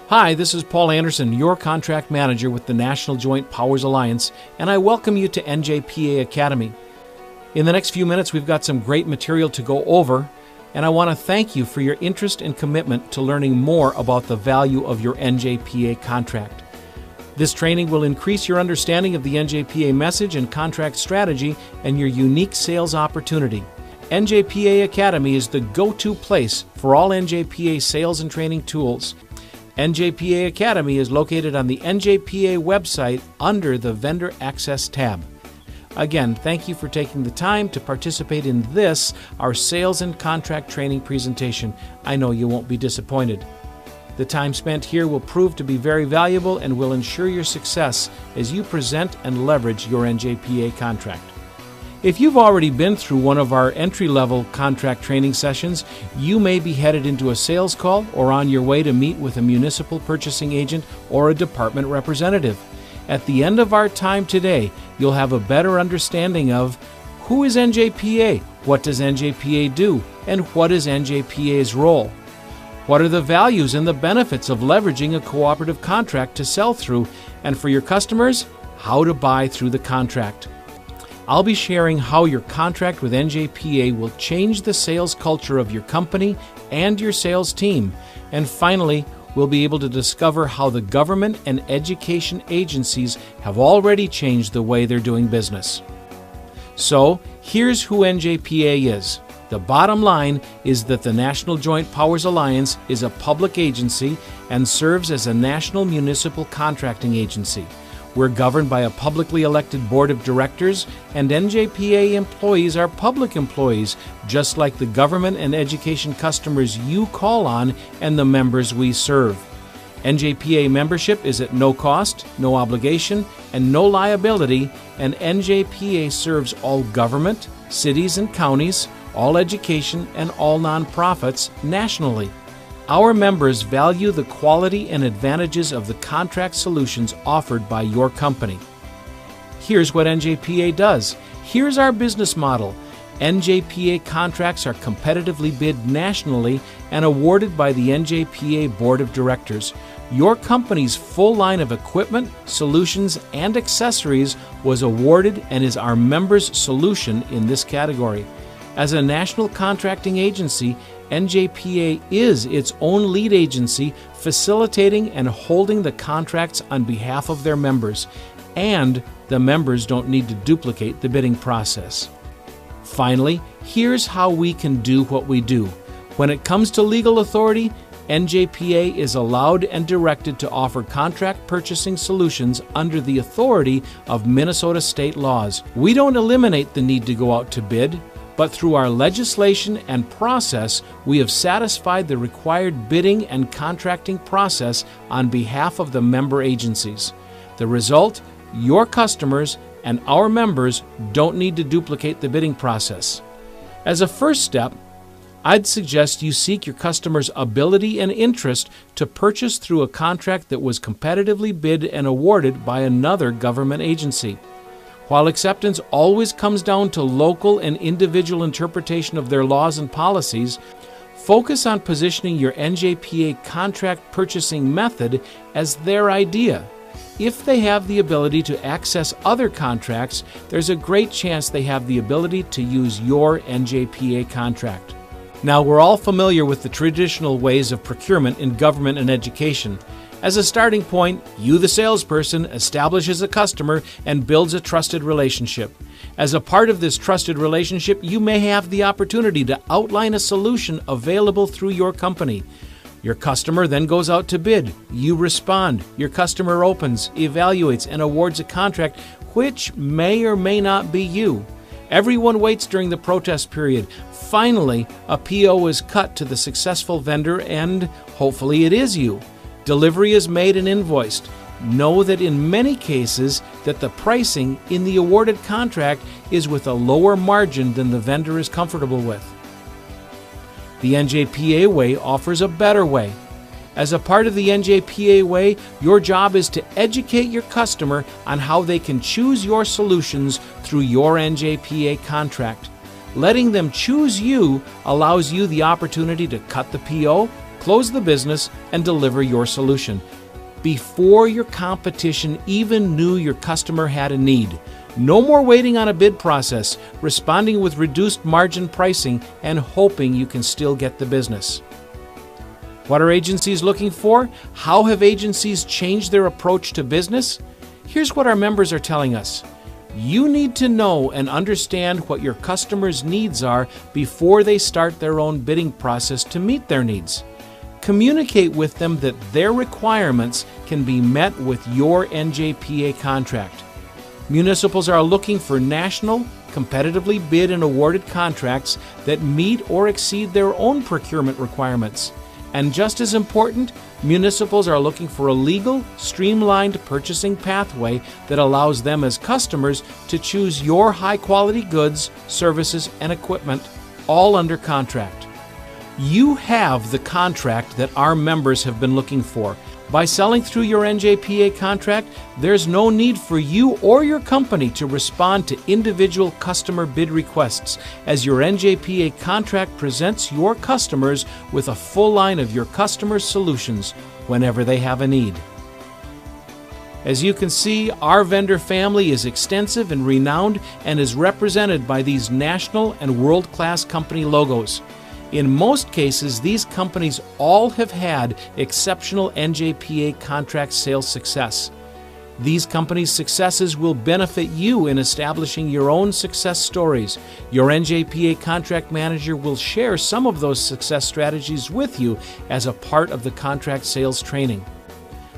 Hi, this is Paul Anderson, your contract manager with the National Joint Powers Alliance, and I welcome you to NJPA Academy. In the next few minutes, we've got some great material to go over, and I want to thank you for your interest and commitment to learning more about the value of your NJPA contract. This training will increase your understanding of the NJPA message and contract strategy and your unique sales opportunity. NJPA Academy is the go-to place for all NJPA sales and training tools. NJPA Academy is located on the NJPA website under the Vendor Access tab. Again, thank you for taking the time to participate in this, our sales and contract training presentation. I know you won't be disappointed. The time spent here will prove to be very valuable and will ensure your success as you present and leverage your NJPA contract. If you've already been through one of our entry-level contract training sessions, you may be headed into a sales call or on your way to meet with a municipal purchasing agent or a department representative. At the end of our time today, you'll have a better understanding of who is NJPA, what does NJPA do, and what is NJPA's role. What are the values and the benefits of leveraging a cooperative contract to sell through, and for your customers, how to buy through the contract. I'll be sharing how your contract with NJPA will change the sales culture of your company and your sales team. And finally, we'll be able to discover how the government and education agencies have already changed the way they're doing business. So, here's who NJPA is. The bottom line is that the National Joint Powers Alliance is a public agency and serves as a national municipal contracting agency. We're governed by a publicly elected board of directors, and NJPA employees are public employees, just like the government and education customers you call on and the members we serve. NJPA membership is at no cost, no obligation, and no liability, and NJPA serves all government, cities and counties, all education, and all nonprofits nationally. Our members value the quality and advantages of the contract solutions offered by your company. Here's what NJPA does. Here's our business model. NJPA contracts are competitively bid nationally and awarded by the NJPA Board of Directors. Your company's full line of equipment, solutions, and accessories was awarded and is our members' solution in this category. As a national contracting agency, NJPA is its own lead agency, facilitating and holding the contracts on behalf of their members, and the members don't need to duplicate the bidding process. Finally, here's how we can do what we do. When it comes to legal authority, NJPA is allowed and directed to offer contract purchasing solutions under the authority of Minnesota state laws. We don't eliminate the need to go out to bid, but through our legislation and process, we have satisfied the required bidding and contracting process on behalf of the member agencies. The result, your customers and our members don't need to duplicate the bidding process. As a first step, I'd suggest you seek your customers' ability and interest to purchase through a contract that was competitively bid and awarded by another government agency. While acceptance always comes down to local and individual interpretation of their laws and policies, focus on positioning your NJPA contract purchasing method as their idea. If they have the ability to access other contracts, there's a great chance they have the ability to use your NJPA contract. Now, we're all familiar with the traditional ways of procurement in government and education. As a starting point, you, the salesperson, establishes a customer and builds a trusted relationship. As a part of this trusted relationship, you may have the opportunity to outline a solution available through your company. Your customer then goes out to bid. You respond. Your customer opens, evaluates, and awards a contract which may or may not be you. Everyone waits during the protest period. Finally, a PO is cut to the successful vendor and hopefully it is you. Delivery is made and invoiced. Know that in many cases that the pricing in the awarded contract is with a lower margin than the vendor is comfortable with. The NJPA way offers a better way. As a part of the NJPA way, your job is to educate your customer on how they can choose your solutions through your NJPA contract. Letting them choose you allows you the opportunity to cut the PO, close the business, and deliver your solution before your competition even knew your customer had a need. No more waiting on a bid process, responding with reduced margin pricing, and hoping you can still get the business. What are agencies looking for? How have agencies changed their approach to business? Here's what our members are telling us. You need to know and understand what your customers' needs are before they start their own bidding process to meet their needs. Communicate with them that their requirements can be met with your NJPA contract. Municipals are looking for national, competitively bid and awarded contracts that meet or exceed their own procurement requirements. And just as important, municipals are looking for a legal, streamlined purchasing pathway that allows them as customers to choose your high-quality goods, services, and equipment, all under contract. You have the contract that our members have been looking for. By selling through your NJPA contract, there's no need for you or your company to respond to individual customer bid requests, as your NJPA contract presents your customers with a full line of your customers' solutions whenever they have a need. As you can see, our vendor family is extensive and renowned and is represented by these national and world-class company logos. In most cases, these companies all have had exceptional NJPA contract sales success. These companies' successes will benefit you in establishing your own success stories. Your NJPA contract manager will share some of those success strategies with you as a part of the contract sales training.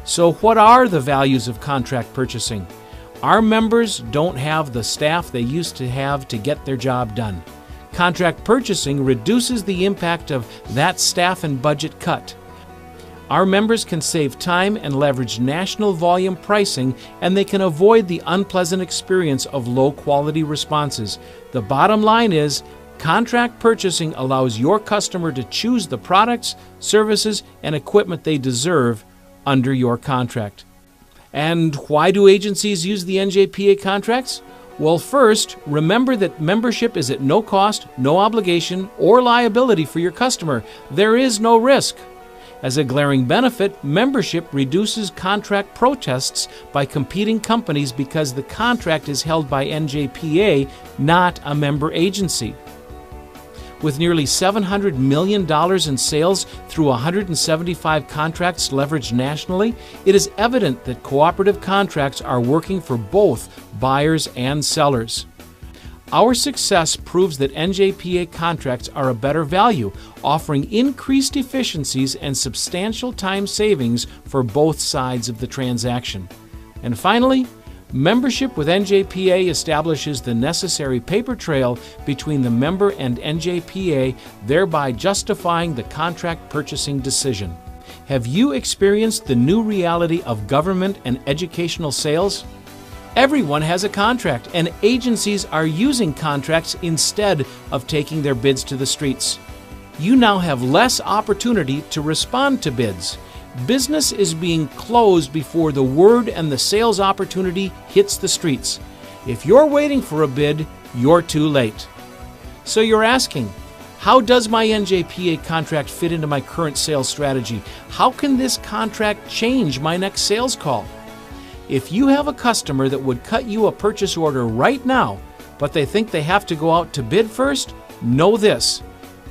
So, what are the values of contract purchasing? Our members don't have the staff they used to have to get their job done. Contract purchasing reduces the impact of that staff and budget cut. Our members can save time and leverage national volume pricing, and they can avoid the unpleasant experience of low-quality responses. The bottom line is, contract purchasing allows your customer to choose the products, services, and equipment they deserve under your contract. And why do agencies use the NJPA contracts? Well, first, remember that membership is at no cost, no obligation, or liability for your customer. There is no risk. As a glaring benefit, membership reduces contract protests by competing companies because the contract is held by NJPA, not a member agency. With nearly $700 million in sales through 175 contracts leveraged nationally, it is evident that cooperative contracts are working for both buyers and sellers. Our success proves that NJPA contracts are a better value, offering increased efficiencies and substantial time savings for both sides of the transaction. And finally, membership with NJPA establishes the necessary paper trail between the member and NJPA, thereby justifying the contract purchasing decision. Have you experienced the new reality of government and educational sales? Everyone has a contract, and agencies are using contracts instead of taking their bids to the streets. You now have less opportunity to respond to bids. Business is being closed before the word and the sales opportunity hits the streets. If you're waiting for a bid, you're too late. So you're asking, how does my NJPA contract fit into my current sales strategy? How can this contract change my next sales call? If you have a customer that would cut you a purchase order right now, but they think they have to go out to bid first, know this.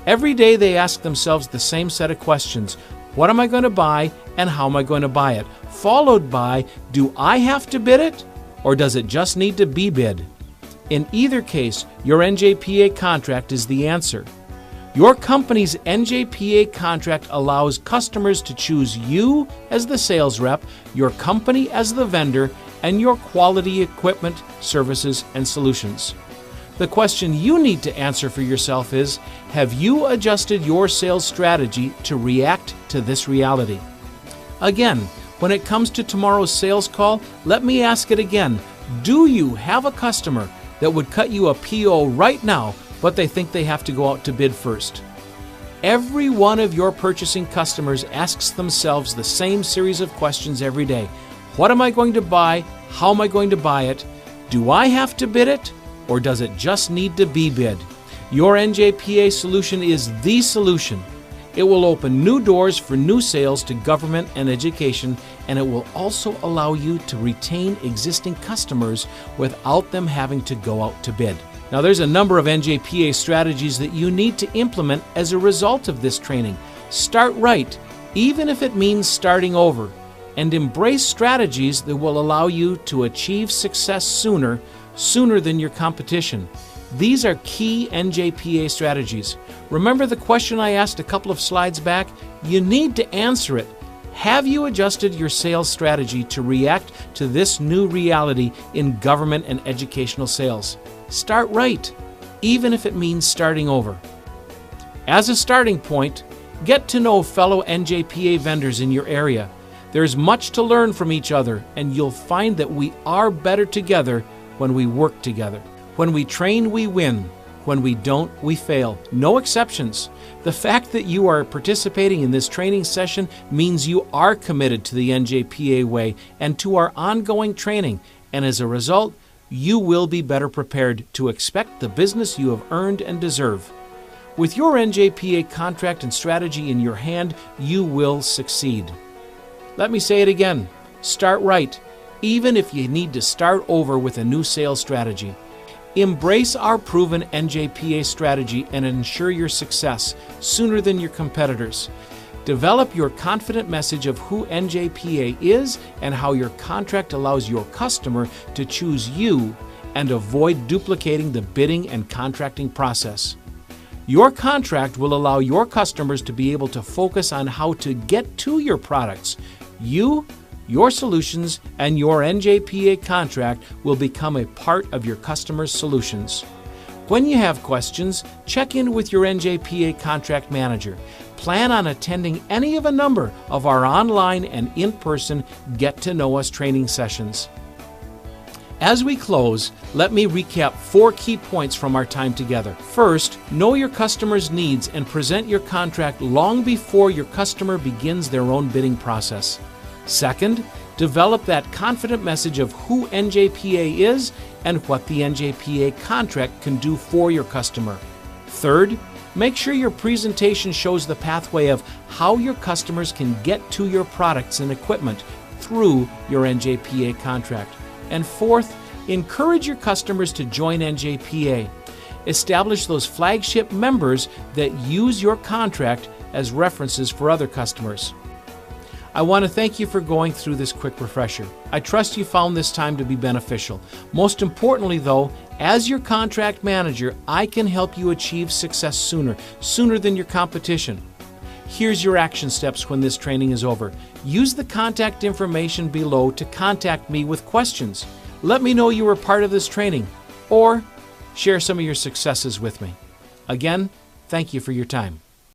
Every day they ask themselves the same set of questions. What am I going to buy and how am I going to buy it? Followed by, do I have to bid it or does it just need to be bid? In either case, your NJPA contract is the answer. Your company's NJPA contract allows customers to choose you as the sales rep, your company as the vendor, and your quality equipment, services, and solutions. The question you need to answer for yourself is, have you adjusted your sales strategy to react to this reality? Again, when it comes to tomorrow's sales call, let me ask it again. Do you have a customer that would cut you a PO right now, but they think they have to go out to bid first? Every one of your purchasing customers asks themselves the same series of questions every day. What am I going to buy? How am I going to buy it? Do I have to bid it? Or does it just need to be bid? Your NJPA solution is the solution. It will open new doors for new sales to government and education, and it will also allow you to retain existing customers without them having to go out to bid. Now, there's a number of NJPA strategies that you need to implement as a result of this training. Start right, even if it means starting over, and embrace strategies that will allow you to achieve success sooner than your competition. These are key NJPA strategies. Remember the question I asked a couple of slides back? You need to answer it. Have you adjusted your sales strategy to react to this new reality in government and educational sales? Start right, even if it means starting over. As a starting point, get to know fellow NJPA vendors in your area. There's much to learn from each other, and you'll find that we are better together when we work together. When we train, we win. When we don't, we fail. No exceptions. The fact that you are participating in this training session means you are committed to the NJPA way and to our ongoing training, and as a result, you will be better prepared to expect the business you have earned and deserve. With your NJPA contract and strategy in your hand, you will succeed. Let me say it again. Start right, even if you need to start over with a new sales strategy. Embrace our proven NJPA strategy and ensure your success sooner than your competitors. Develop your confident message of who NJPA is and how your contract allows your customer to choose you and avoid duplicating the bidding and contracting process. Your contract will allow your customers to be able to focus on how to get to your products. You, your solutions, and your NJPA contract will become a part of your customers' solutions. When you have questions, check in with your NJPA contract manager. Plan on attending any of a number of our online and in-person Get to Know Us training sessions. As we close, let me recap 4 key points from our time together. First, know your customer's needs and present your contract long before your customer begins their own bidding process. Second, develop that confident message of who NJPA is and what the NJPA contract can do for your customer. Third, make sure your presentation shows the pathway of how your customers can get to your products and equipment through your NJPA contract. And fourth, encourage your customers to join NJPA. Establish those flagship members that use your contract as references for other customers. I want to thank you for going through this quick refresher. I trust you found this time to be beneficial. Most importantly, though, as your contract manager, I can help you achieve success sooner than your competition. Here's your action steps when this training is over. Use the contact information below to contact me with questions. Let me know you were part of this training, or share some of your successes with me. Again, thank you for your time.